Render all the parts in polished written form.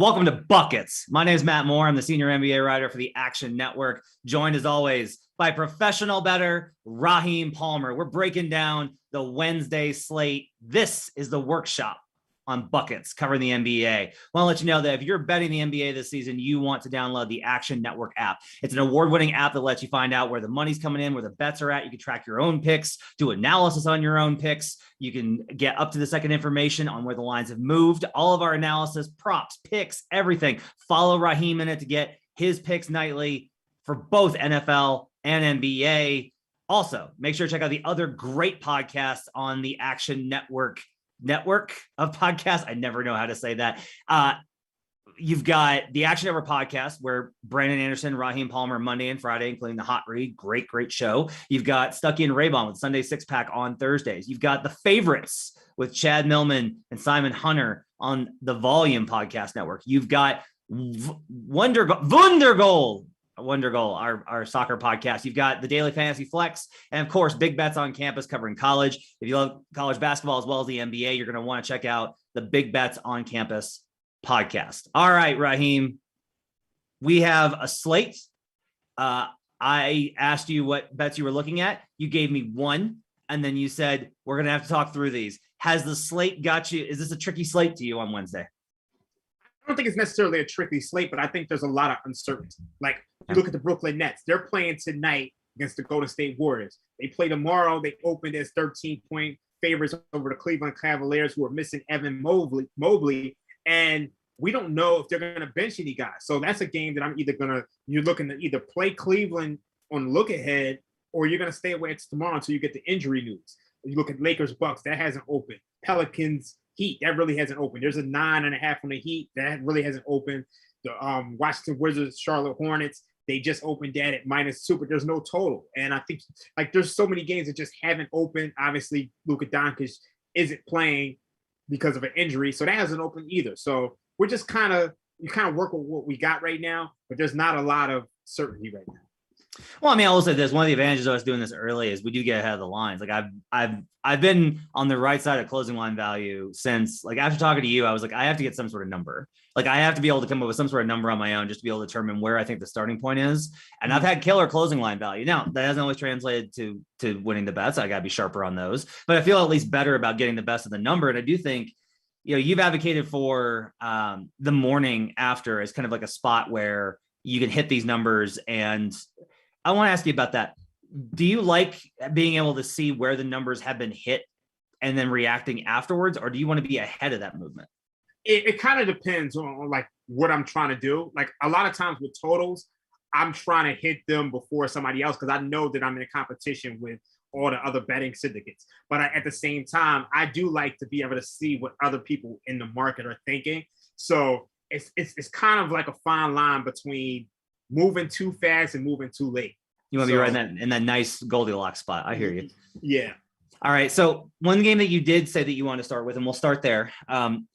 Welcome to Buckets. My name is Matt Moore. I'm the senior NBA writer for the Action Network, joined as always by professional bettor Raheem Palmer. We're breaking down the Wednesday slate. This is the workshop on Buckets covering the NBA. I want to let you know that if you're betting the NBA this season, you want to download the Action Network app. It's an award-winning app that lets you find out where the money's coming in, where the bets are at. You can track your own picks, do analysis on your own picks. You can get up to the second information on where the lines have moved. All of our analysis, props, picks, everything. Follow Raheem in it to get his picks nightly for both NFL and NBA. Also, make sure to check out the other great podcasts on the Action Network of podcasts. I never know how to say that. You've got the Action Network podcast where Brandon Anderson, Raheem Palmer, Monday and Friday, including the Hot Read. Great show. You've got Stuckey and Raybon with Sunday Six Pack on Thursdays. You've got The Favorites with Chad Millman and Simon Hunter on the Volume Podcast Network. You've got Wondergoal, our soccer podcast. You've got the Daily Fantasy Flex, and of course, Big Bets on Campus covering college. If you love college basketball as well as the NBA, you're going to want to check out the Big Bets on Campus podcast. All right, Raheem, we have a slate. I asked you what bets you were looking at. You gave me one, and then you said, we're going to have to talk through these. Has the slate got you? Is this a tricky slate to you on Wednesday? I don't think it's necessarily a tricky slate, but I think there's a lot of uncertainty. Like, you look at the Brooklyn Nets. They're playing tonight against the Golden State Warriors. They play tomorrow. They opened as 13-point favorites over the Cleveland Cavaliers, who are missing Evan Mobley. And we don't know if they're going to bench any guys. So that's a game that you're looking to either play Cleveland on look ahead, or you're going to stay away until tomorrow until you get the injury news. You look at Lakers Bucks, that hasn't opened. Pelicans Heat, that really hasn't opened. There's a 9.5 on the Heat, that really hasn't opened. The Washington Wizards, Charlotte Hornets, they just opened that at -2, but there's no total. And I think there's so many games that just haven't opened. Obviously, Luka Doncic isn't playing because of an injury, so that hasn't opened either. So we're just kind of work with what we got right now, but there's not a lot of certainty right now. Well, I mean, I will say this: one of the advantages of us doing this early is we do get ahead of the lines. Like I've been on the right side of closing line value since, like, after talking to you, I was like, I have to get some sort of number. Like, I have to be able to come up with some sort of number on my own just to be able to determine where I think the starting point is. And I've had killer closing line value. Now, that hasn't always translated to winning the bets. I got to be sharper on those, but I feel at least better about getting the best of the number. And I do think, you've advocated for the morning after as kind of like a spot where you can hit these numbers. And I want to ask you about that. Do you like being able to see where the numbers have been hit and then reacting afterwards, or do you want to be ahead of that movement? It kind of depends on like what I'm trying to do. Like, a lot of times with totals, I'm trying to hit them before somebody else because I know that I'm in a competition with all the other betting syndicates. But at the same time, I do like to be able to see what other people in the market are thinking. So it's kind of like a fine line between moving too fast and moving too late. You want to be right in that nice Goldilocks spot. I hear you. Yeah. All right. So one game that you did say that you want to start with, and we'll start there,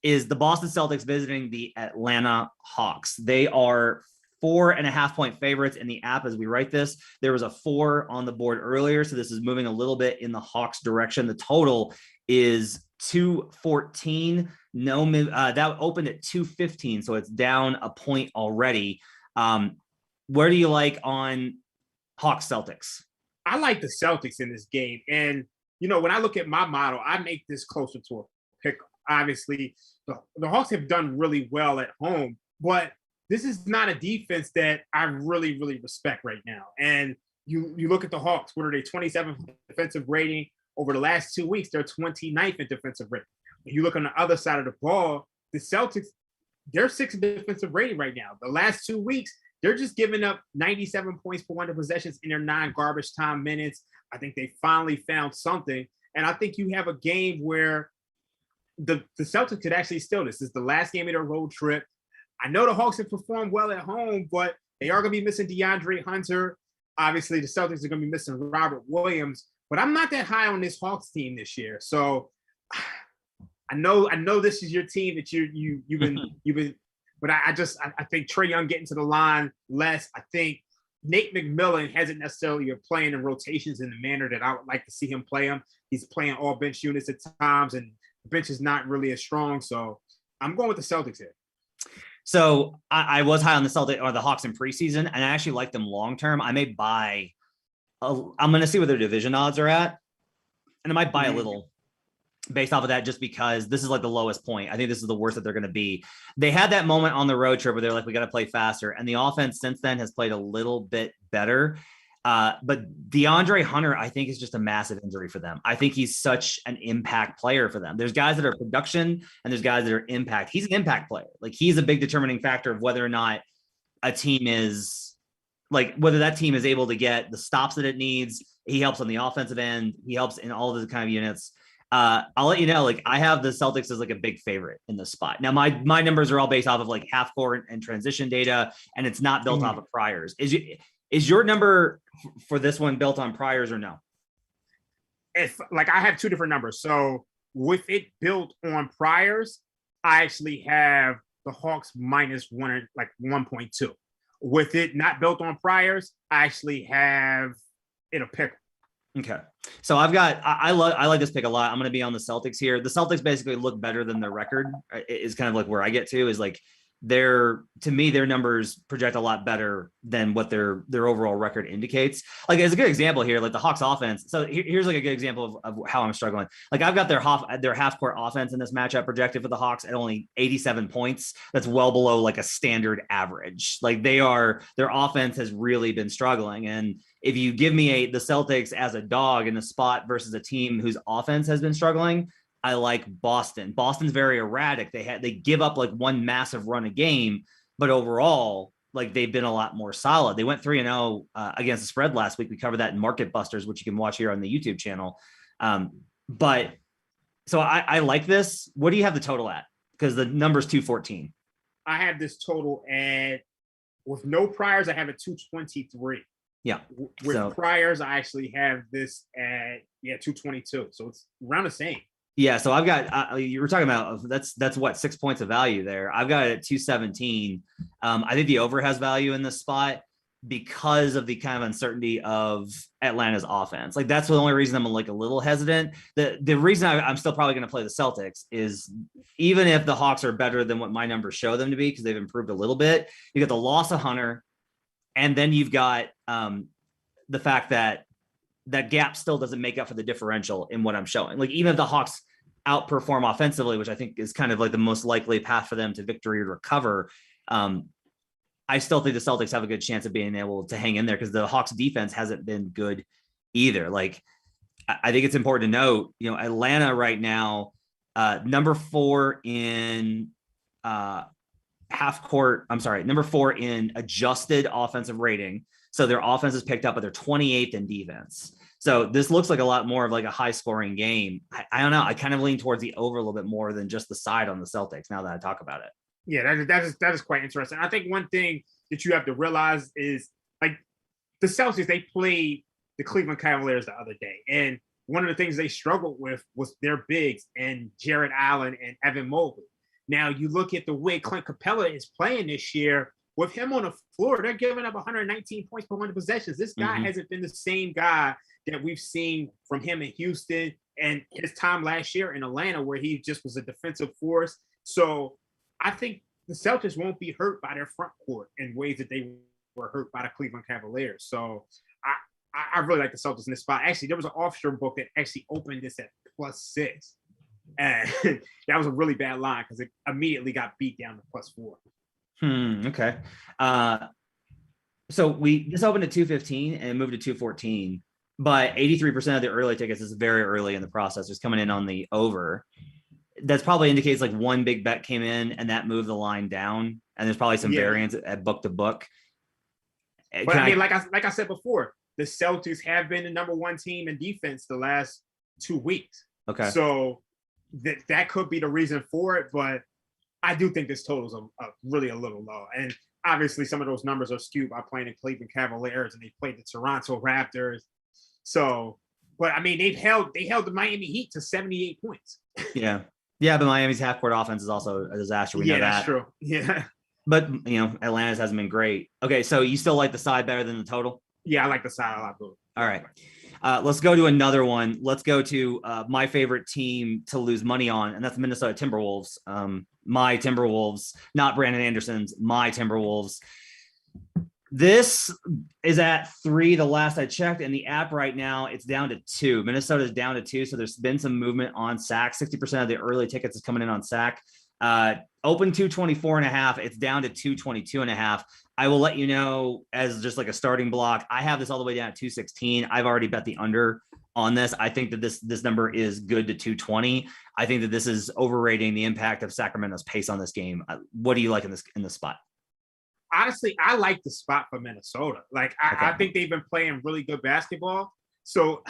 is the Boston Celtics visiting the Atlanta Hawks. They are 4.5-point favorites in the app as we write this. There was a 4 on the board earlier, so this is moving a little bit in the Hawks direction. The total is 214. That opened at 215, so it's down a point already. Where do you like on Hawks Celtics? I like the Celtics in this game. And, when I look at my model, I make this closer to a pick. Obviously, the Hawks have done really well at home, but this is not a defense that I really, really respect right now. And you look at the Hawks, what are they, 27th defensive rating? Over the last 2 weeks, they're 29th in defensive rating. If you look on the other side of the ball, the Celtics, they're 6th defensive rating right now. The last 2 weeks, they're just giving up 97 points per 100 possessions in their 9 garbage time minutes. I think they finally found something. And I think you have a game where the Celtics could actually steal this. This is the last game of their road trip. I know the Hawks have performed well at home, but they are going to be missing DeAndre Hunter. Obviously, the Celtics are going to be missing Robert Williams. But I'm not that high on this Hawks team this year. So I know this is your team that you've been. But I think Trae Young getting to the line less. I think Nate McMillan hasn't necessarily been playing in rotations in the manner that I would like to see him play him. He's playing all bench units at times, and the bench is not really as strong. So I'm going with the Celtics here. So I was high on the Celtics or the Hawks in preseason, and I actually like them long term. I may buy. I'm going to see what their division odds are at, and I might buy a little based off of that, just because this is like the lowest point. I think this is the worst that they're going to be. They had that moment on the road trip where they're like, we got to play faster. And the offense since then has played a little bit better. But DeAndre Hunter, I think, is just a massive injury for them. I think he's such an impact player for them. There's guys that are production and there's guys that are impact. He's an impact player. Like, he's a big determining factor of whether or not a team is like, whether that team is able to get the stops that it needs. He helps on the offensive end. He helps in all of the kind of units. I'll let you know, like, I have the Celtics as like a big favorite in this spot. Now, my numbers are all based off of like half court and transition data, and it's not built off of priors. Is your number for this one built on priors or no? If like I have two different numbers. So with it built on priors, I actually have the Hawks minus 1.2. With it not built on priors, I actually have it a pick. Okay. So I like this pick a lot. I'm going to be on the Celtics here. The Celtics basically look better than their record is kind of like where I get to, is like to me, their numbers project a lot better than what their overall record indicates. Like, as a good example here, like the Hawks offense. So here's like a good example of how I'm struggling. Like, I've got their half court offense in this matchup projected for the Hawks at only 87 points. That's well below like a standard average. Like, their offense has really been struggling. And if you give me the Celtics as a dog in the spot versus a team whose offense has been struggling, I like Boston. Boston's very erratic. They give up like one massive run a game, but overall, like, they've been a lot more solid. They went 3-0 against the spread last week. We covered that in Market Busters, which you can watch here on the YouTube channel. But so I like this. What do you have the total at? Because the number's 214. I have this total at, with no priors, I have it 223. Yeah. With priors, I actually have this at 222. So it's around the same. Yeah, so I've got you were talking about that's what 6 points of value there. I've got it at 217. I think the over has value in this spot because of the kind of uncertainty of Atlanta's offense. Like, that's the only reason I'm like a little hesitant. The reason I'm still probably going to play the Celtics is, even if the Hawks are better than what my numbers show them to be, because they've improved a little bit, you got the loss of Hunter, and then you've got the fact that gap still doesn't make up for the differential in what I'm showing. Like, even if the Hawks outperform offensively, which I think is kind of like the most likely path for them to victory or recover, I still think the Celtics have a good chance of being able to hang in there, because the Hawks defense hasn't been good either. Like, I think it's important to note, Atlanta right now, number 4 in number 4 in adjusted offensive rating. So their offense is picked up, but they're 28th in defense. So this looks like a lot more of like a high scoring game. I don't know. I kind of lean towards the over a little bit more than just the side on the Celtics now that I talk about it. Yeah, that is quite interesting. I think one thing that you have to realize is, like, the Celtics, they played the Cleveland Cavaliers the other day. And one of the things they struggled with was their bigs and Jared Allen and Evan Mobley. Now, you look at the way Clint Capella is playing this year, with him on the floor, they're giving up 119 points per 100 possessions. This guy hasn't been the same guy that we've seen from him in Houston and his time last year in Atlanta, where he just was a defensive force. So I think the Celtics won't be hurt by their front court in ways that they were hurt by the Cleveland Cavaliers. So I really like the Celtics in this spot. Actually, there was an offshore book that actually opened this at +6. And that was a really bad line because it immediately got beat down to +4. Okay. So this opened at 215 and moved to 214, but 83% of the early tickets is very early in the process, just coming in on the over. That's probably indicates like one big bet came in and that moved the line down, and there's probably some variance at book to book. But I mean, like I said before, the Celtics have been the number 1 team in defense the last 2 weeks. Okay. So that could be the reason for it, but I do think this total is really a little low. And obviously some of those numbers are skewed by playing the Cleveland Cavaliers and they played the Toronto Raptors. So, but I mean, they held the Miami Heat to 78 points. Yeah. Yeah, but Miami's half-court offense is also a disaster. We know that. Yeah, that's true. Yeah. But, Atlanta's hasn't been great. Okay, so you still like the side better than the total? Yeah, I like the side a lot, too. All right. Let's go to another one. Let's go to my favorite team to lose money on, and that's Minnesota Timberwolves. My Timberwolves, not Brandon Anderson's, my Timberwolves. This is at 3 the last I checked, and the app right now, it's down to 2. Minnesota's down to 2, so there's been some movement on SAC. 60% of the early tickets is coming in on SAC. Open 224.5, it's down to 222.5. I will let you know as just like a starting block. I have this all the way down at 216. I've already bet the under on this. I think that this number is good to 220. I think that this is overrating the impact of Sacramento's pace on this game. What do you like in this spot? Honestly, I like the spot for Minnesota. Like, I think they've been playing really good basketball. So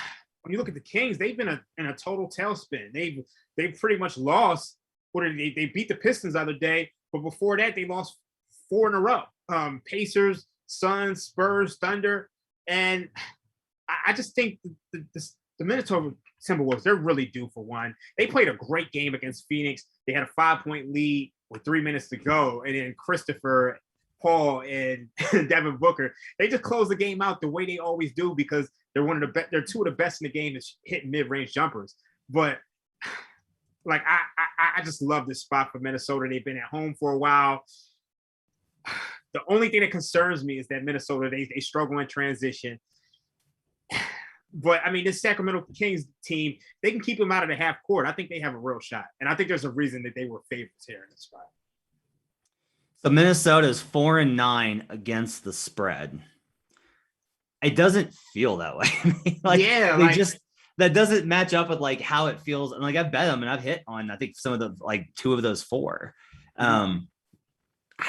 when you look at the Kings, they've been in a total tailspin. They've pretty much lost. They beat the Pistons the other day, but before that, they lost 4 in a row. Pacers, Suns, Spurs, Thunder. And I just think the Minnesota Timberwolves, they're really due for one. They played a great game against Phoenix. They had a 5-point lead with 3 minutes to go. And then Christopher, Paul, and Devin Booker, they just closed the game out the way they always do because they're they're 2 of the best in the game that's hitting mid-range jumpers. But like, I just love this spot for Minnesota. They've been at home for a while. The only thing that concerns me is that Minnesota, they struggle in transition. But I mean, this Sacramento Kings team, they can keep them out of the half court. I think they have a real shot. And I think there's a reason that they were favorites here in this spot. So Minnesota is 4-9 against the spread. It doesn't feel that way. That doesn't match up with like how it feels. And like I've bet them and I've hit on I think some of the like 2 of those 4. I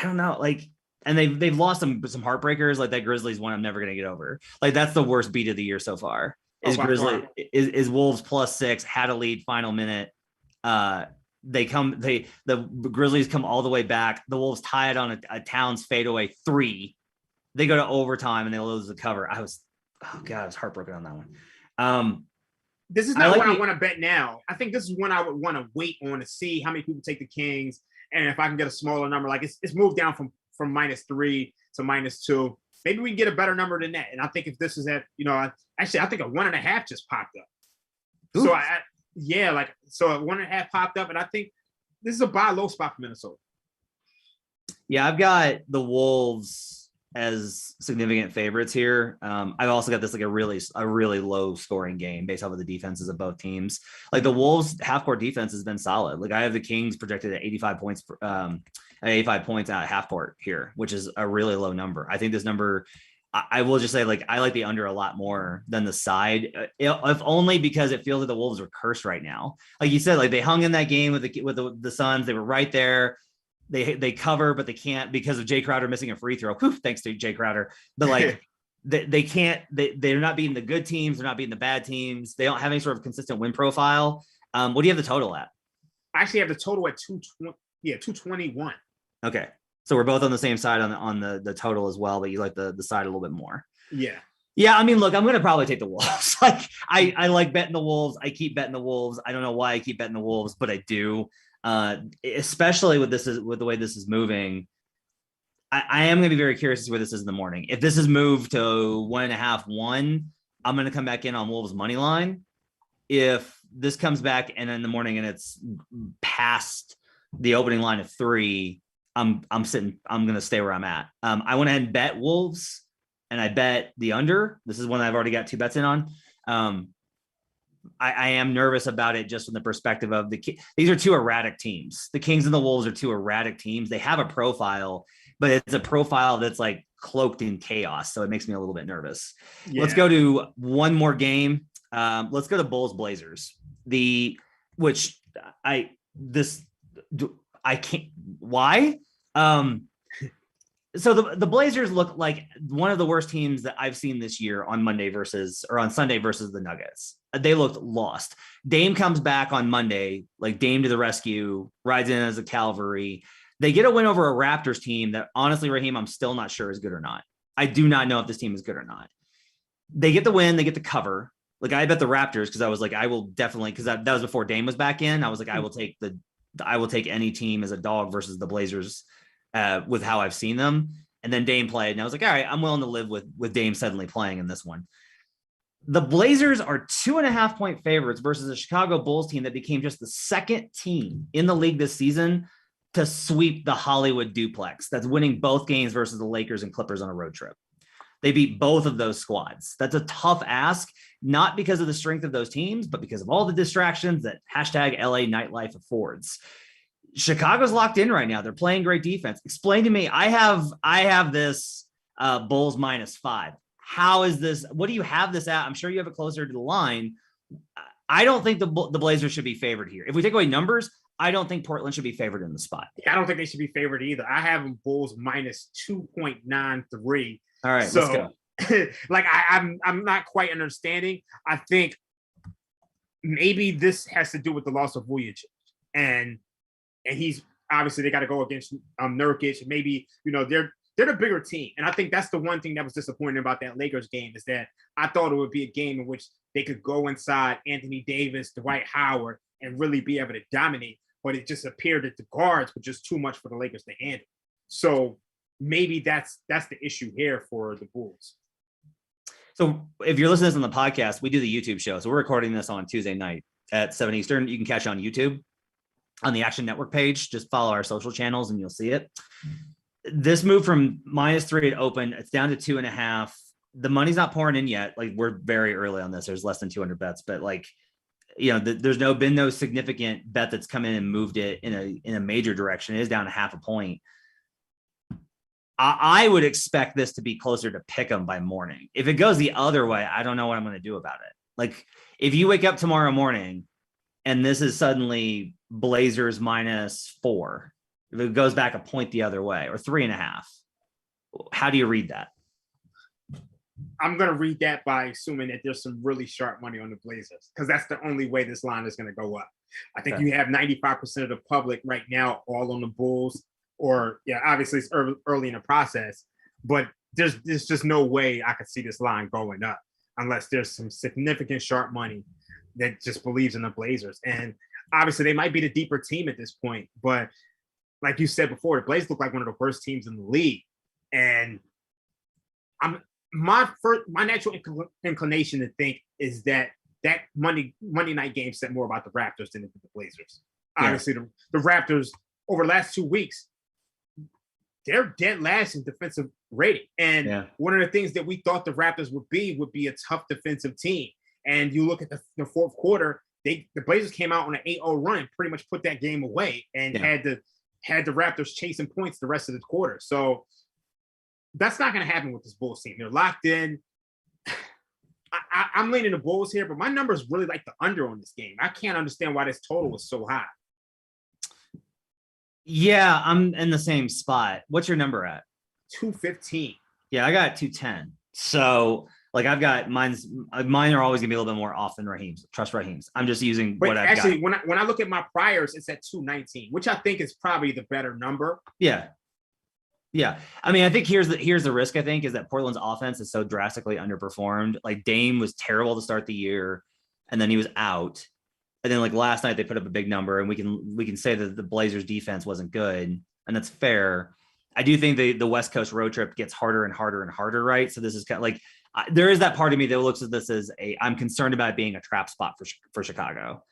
don't know, like, and they've lost some heartbreakers, like that Grizzlies one I'm never gonna get over. Like that's the worst beat of the year so far. Is Wolves +6, had a lead final minute. The Grizzlies come all the way back. The Wolves tie it on a Towns fadeaway 3. They go to overtime and they lose the cover. I was heartbroken on that one. This is not what I want to bet now. I think this is one I would want to wait on to see how many people take the Kings. And if I can get a smaller number, like it's moved down from -3 to -2. Maybe we can get a better number than that. And I think if this is at, I think a 1.5 just popped up. Ooh. So a 1.5 popped up. And I think this is a buy low spot for Minnesota. Yeah, I've got the Wolves as significant favorites here. I've also got this like a really low scoring game based off of the defenses of both teams. Like the Wolves half court defense has been solid. Like I have the Kings projected at 85 points at 85 points out of half court here, which is a really low number. I think this number, I will just say, like, I like the under a lot more than the side, if only because it feels like the Wolves are cursed right now. Like you said, like they hung in that game with the Suns. They were right there. They cover, but they can't because of Jay Crowder missing a free throw. Whew, thanks to Jay Crowder. But like they can't. They're not beating the good teams. They're not beating the bad teams. They don't have any sort of consistent win profile. What do you have the total at? I actually have the total at 221. Okay, so we're both on the same side on the total as well, but you like the side a little bit more. Yeah. Yeah, I mean, look, I'm going to probably take the Wolves. Like, I like betting the Wolves. I keep betting the Wolves. I don't know why I keep betting the Wolves, but I do. Especially with the way this is moving. I am going to be very curious to see where this is in the morning. If this is moved to 1.5, 1, I'm going to come back in on Wolves money line. If this comes back and in the morning and it's past the opening line of 3, I'm going to stay where I'm at. I went ahead and bet Wolves. And I bet the under. This is one I've already got 2 bets in on. I am nervous about it just from the perspective of these are 2 erratic teams. The Kings and the Wolves are 2 erratic teams. They have a profile, but it's a profile that's like cloaked in chaos. So it makes me a little bit nervous. Yeah. Let's go to one more game. Let's go to Bulls Blazers. I can't. Why? So the Blazers look like one of the worst teams that I've seen this year on Sunday versus the Nuggets. They looked lost. Dame comes back on Monday, like Dame to the rescue, rides in as a cavalry. They get a win over a Raptors team that honestly, Raheem, I'm still not sure is good or not. I do not know if this team is good or not. They get the win, they get the cover. Like I bet the Raptors because I was like, I will definitely, because that was before Dame was back in. I was like, I will take any team as a dog versus the Blazers. With how I've seen them. and then Dame played, and I was like, all right, I'm willing to live with Dame suddenly playing in this one. The Blazers are 2.5-point favorites versus a Chicago Bulls team that became just the second team in the league this season to sweep the Hollywood duplex. That's winning both games versus the Lakers and Clippers on a road trip. They beat both of those squads. That's a tough ask, not because of the strength of those teams, but because of all the distractions that hashtag LA nightlife affords. Chicago's locked in right now. They're playing great defense. Explain to me. I have this Bulls -5. How is this? What do you have this at? I'm sure you have it closer to the line. I don't think the Blazers should be favored here. If we take away numbers, I don't think Portland should be favored in the spot. I don't think they should be favored either. I have them Bulls -2.93. All right, so, let's go. Like I'm not quite understanding. I think maybe this has to do with the loss of Vujacic, and he's obviously they got to go against Nurkic. Maybe they're the bigger team, and I think that's the one thing that was disappointing about that Lakers game is that I thought it would be a game in which they could go inside Anthony Davis, Dwight Howard, and really be able to dominate. But it just appeared that the guards were just too much for the Lakers to handle. So maybe that's the issue here for the Bulls. So if you're listening to this on the podcast, we do the YouTube show. So we're recording this on Tuesday night at 7 Eastern. You can catch it on YouTube on the Action Network page. Just follow our social channels and you'll see it. This move from -3 at open, it's down to 2.5. The money's not pouring in yet. Like we're very early on this. There's less than 200 bets, but there's been no significant bet that's come in and moved it in a major direction. It is down to 0.5 point. I would expect this to be closer to pick 'em by morning. If it goes the other way, I don't know what I'm going to do about it. Like if you wake up tomorrow morning and this is suddenly Blazers -4, if it goes back a point the other way or 3.5, how do you read that? I'm going to read that by assuming that there's some really sharp money on the Blazers because that's the only way this line is going to go up. I think you have 95% of the public right now all on the Bulls. Or obviously it's early in the process, but there's just no way I could see this line going up unless there's some significant sharp money that just believes in the Blazers. And obviously they might be the deeper team at this point, but like you said before, the Blazers look like one of the worst teams in the league. And my natural inclination to think is that Monday night game said more about the Raptors than the Blazers. Yeah. Obviously the Raptors over the last 2 weeks, they're dead last in defensive rating. And one of the things that we thought the Raptors would be a tough defensive team. And you look at the fourth quarter, the Blazers came out on an 8-0 run, pretty much put that game away and had the Raptors chasing points the rest of the quarter. So that's not going to happen with this Bulls team. They're locked in. I'm leaning the Bulls here, but my numbers really like the under on this game. I can't understand why this total was so high. Yeah, I'm in the same spot. What's your number at? 215. Yeah, I got 210. So I've got mine are always gonna be a little bit more off than Raheem's. Trust Raheem's. I'm just using what I've got. Actually, when I look at my priors, it's at 219, which I think is probably the better number. Yeah. I mean, I think here's the risk, I think, is that Portland's offense is so drastically underperformed. Like Dame was terrible to start the year, and then he was out. And then last night they put up a big number, and we can say that the Blazers defense wasn't good, and that's fair. I do think the West Coast road trip gets harder and harder and harder, right? So this is kind of there is that part of me that looks at this as I'm concerned about it being a trap spot for Chicago.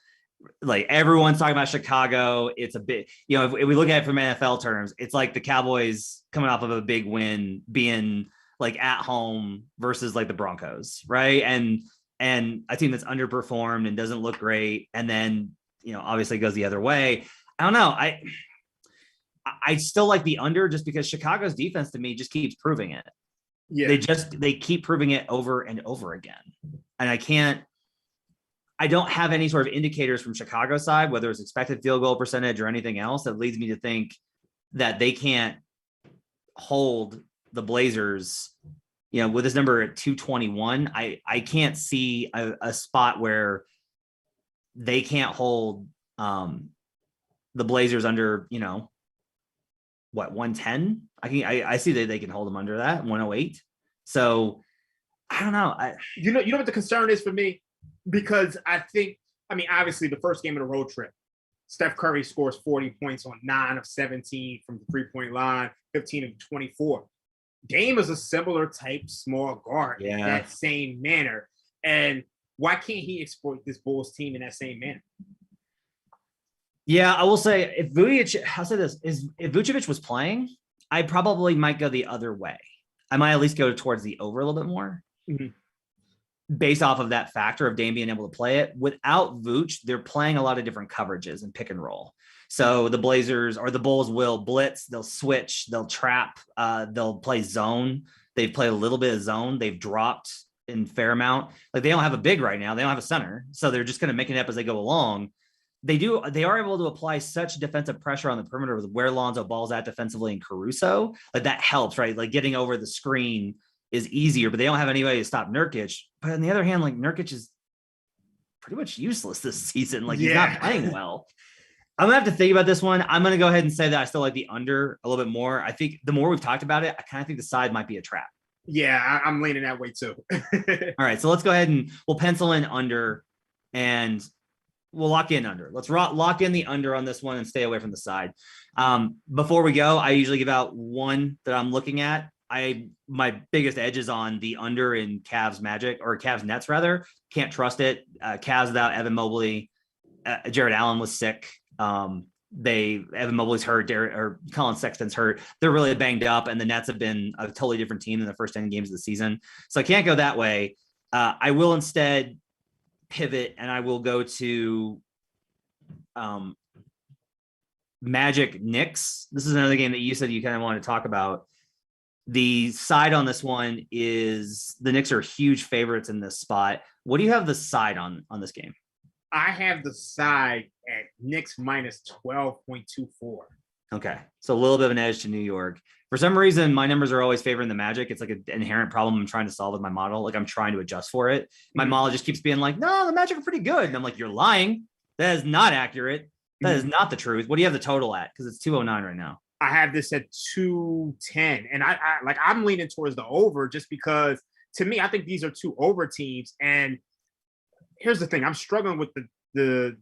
Like everyone's talking about Chicago. It's a bit, if we look at it from NFL terms, it's like the Cowboys coming off of a big win being at home versus the Broncos, right? And a team that's underperformed and doesn't look great. And then, obviously goes the other way. I don't know. I still like the under just because Chicago's defense to me just keeps proving it. Yeah. They keep proving it over and over again. And I don't have any sort of indicators from Chicago side, whether it's expected field goal percentage or anything else that leads me to think that they can't hold the Blazers, with this number at 221. I can't see a spot where they can't hold the Blazers under, 110. I see that they can hold them under that 108. So I don't know. You know what the concern is for me? Because obviously the first game of the road trip, Steph Curry scores 40 points on 9 of 17 from the 3-point line, 15 of 24. Dame is a similar type small guard in Yeah. that same manner. And why can't he exploit this Bulls team in that same manner? Yeah, I will say if Vujovic, I'll say this is if Vujovic was playing, I probably might go the other way. I might at least go towards the over a little bit more. Mm-hmm. Based off of that factor of Dame being able to play it. Without Vooch, they're playing a lot of different coverages and pick and roll. So the Blazers or the Bulls will blitz, they'll switch, they'll trap, they'll play zone. They've played a little bit of zone. They've dropped in fair amount. Like they don't have a big right now. They don't have a center. So they're just going to make it up as they go along. They are able to apply such defensive pressure on the perimeter with where Lonzo Ball's at defensively and Caruso. Like that helps, right? Like getting over the screen is easier, but they don't have anybody to stop Nurkic. But on the other hand, like Nurkic is pretty much useless this season. Like he's not playing well. I'm gonna have to think about this one. I'm gonna go ahead and say that I still like the under a little bit more. I think the more we've talked about it, I kind of think the side might be a trap. Yeah, I'm leaning that way too. All right, so let's go ahead and we'll pencil in under and we'll lock in under. Let's lock in the under on this one and stay away from the side. Before we go, I usually give out one that I'm looking at. My biggest edge is on the under in Cavs Magic or Cavs Nets rather. Can't trust it. Cavs without Evan Mobley. Jared Allen was sick. Evan Mobley's hurt. Or Colin Sexton's hurt. They're really banged up, and the Nets have been a totally different team in the first 10 games of the season. So I can't go that way. I will instead pivot, and I will go to Magic Knicks. This is another game that you said you kind of want to talk about. The side on this one is the Knicks are huge favorites in this spot. What do you have the side on this game? I have the side at Knicks minus 12.24. Okay. So a little bit of an edge to New York. For some reason, my numbers are always favoring the Magic. It's like an inherent problem I'm trying to solve with my model. Like I'm trying to adjust for it. My model just keeps being like, no, the Magic are pretty good. And I'm like, you're lying. That is not accurate. That is not the truth. What do you have the total at? Because it's 209 right now. I have this at 210. And I'm leaning towards the over just because to me, I think these are two over teams. And here's the thing. I'm struggling with the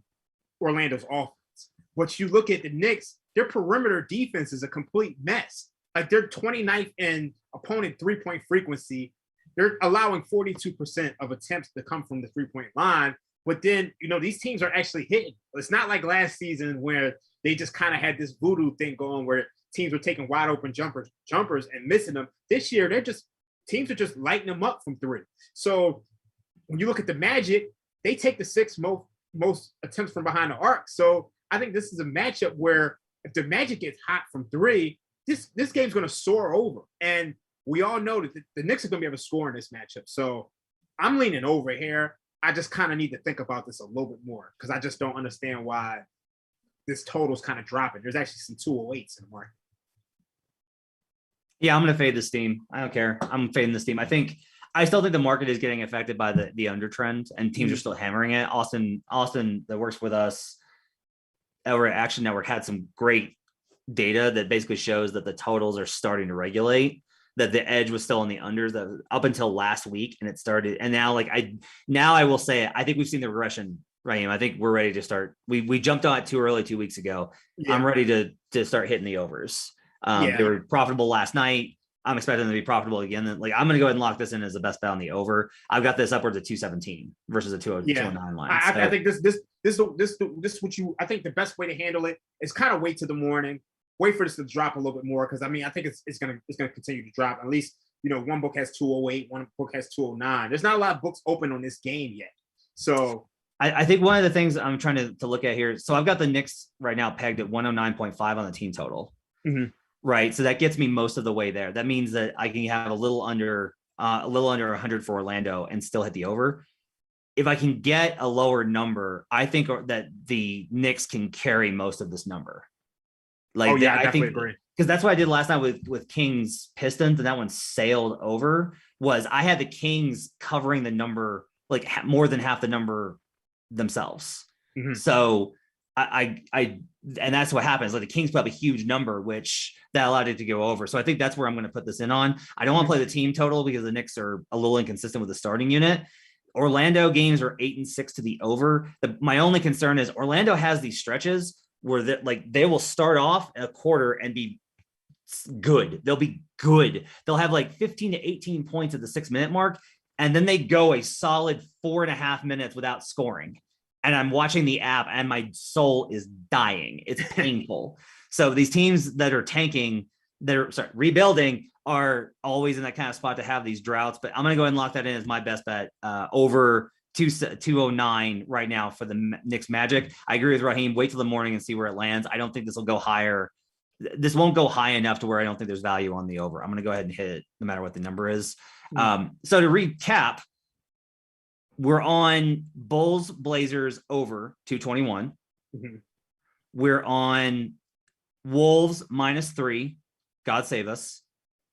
Orlando's offense. But you look at the Knicks, their perimeter defense is a complete mess. Like they're 29th in opponent 3-point frequency. They're allowing 42% of attempts to come from the 3-point line. But then, these teams are actually hitting. It's not like last season where they just kind of had this voodoo thing going where teams were taking wide open jumpers and missing them. This year, teams are just lighting them up from three. So when you look at the Magic, they take the sixth most attempts from behind the arc. So I think this is a matchup where if the Magic gets hot from three, this game's going to soar over. And we all know that the Knicks are going to be able to score in this matchup. So I'm leaning over here. I just kind of need to think about this a little bit more because I just don't understand why this total's kind of dropping. There's actually some 208s in the market. Yeah, I'm going to fade this team. I don't care. I'm fading this team. I still think the market is getting affected by the under trend and teams are still hammering it. Austin that works with us over at Action Network had some great data that basically shows that the totals are starting to regulate, that the edge was still on the unders that up until last week. And it started. And now I will say, I think we've seen the regression, Raheem. I think we're ready to start. We jumped on it too early 2 weeks ago. Yeah. I'm ready to start hitting the overs. They were profitable last night. I'm expecting them to be profitable again. I'm going to go ahead and lock this in as the best bet on the over. I've got this upwards of 217 versus a 209 line. I think this what you. I think the best way to handle it is kind of wait till the morning, wait for this to drop a little bit more because I think it's gonna continue to drop. At least one book has 208, one book has 209. There's not a lot of books open on this game yet, so. I think one of the things I'm trying to look at here. So I've got the Knicks right now pegged at 109.5 on the team total. Mm-hmm. Right. So that gets me most of the way there. That means that I can have a little under 100 for Orlando and still hit the over. If I can get a lower number, I think that the Knicks can carry most of this number. I definitely agree. Because that's what I did last night with Kings Pistons, and that one sailed over. Was I had the Kings covering the number, like more than half the number themselves. Mm-hmm. So and that's what happens. Like the Kings put up a huge number, which that allowed it to go over. So I think that's where I'm going to put this in on. I don't want to play the team total because the Knicks are a little inconsistent with the starting unit. Orlando games are 8-6 to the over. My only concern is Orlando has these stretches where they will start off a quarter and be good. They'll be good. They'll have like 15 to 18 points at the 6-minute mark, and then they go a solid 4.5 minutes without scoring. And I'm watching the app and my soul is dying. It's painful. So these teams that are tanking, rebuilding, are always in that kind of spot to have these droughts. But I'm going to go ahead and lock that in as my best bet, over 209 right now for the Knicks Magic. I agree with Raheem. Wait till the morning and see where it lands. I don't think this will go higher. This won't go high enough to where I don't think there's value on the over. I'm going to go ahead and hit it no matter what the number is. So to recap, we're on Bulls Blazers over 221. Mm-hmm. We're on Wolves -3. God save us.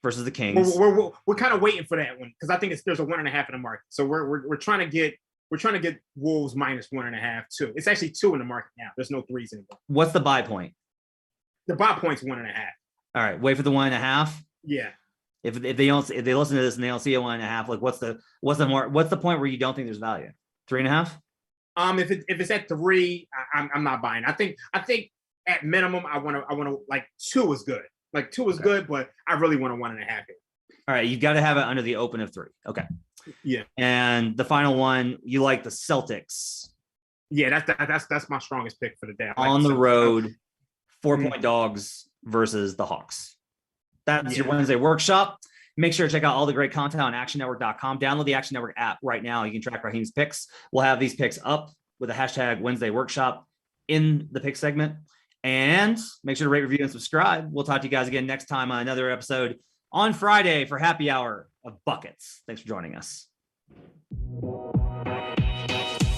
Versus the Kings. We're kind of waiting for that one because I think there's a 1.5 in the market. So we're trying to get Wolves -1.5 too. It's actually 2 in the market now. There's no 3s anymore. What's the buy point? The buy point's 1.5. All right, wait for the 1.5. Yeah. If they listen to this and they don't see a 1.5, like what's the point where you don't think there's value? 3.5. If it's at 3, I'm not buying. I think at minimum I want to like 2 is good. Like 2 is good, but I really want a 1.5 here. All right, you've got to have it under the open of 3. Okay. Yeah. And the final one, you like the Celtics. Yeah, that's my strongest pick for the day. Like on the road, 4-point dogs versus the Hawks. That's your Wednesday workshop. Make sure to check out all the great content on actionnetwork.com. Download the Action Network app right now. You can track Raheem's picks. We'll have these picks up with a hashtag Wednesday workshop in the pick segment. And make sure to rate, review, and subscribe. We'll talk to you guys again next time on another episode on Friday for happy hour of buckets. Thanks for joining us.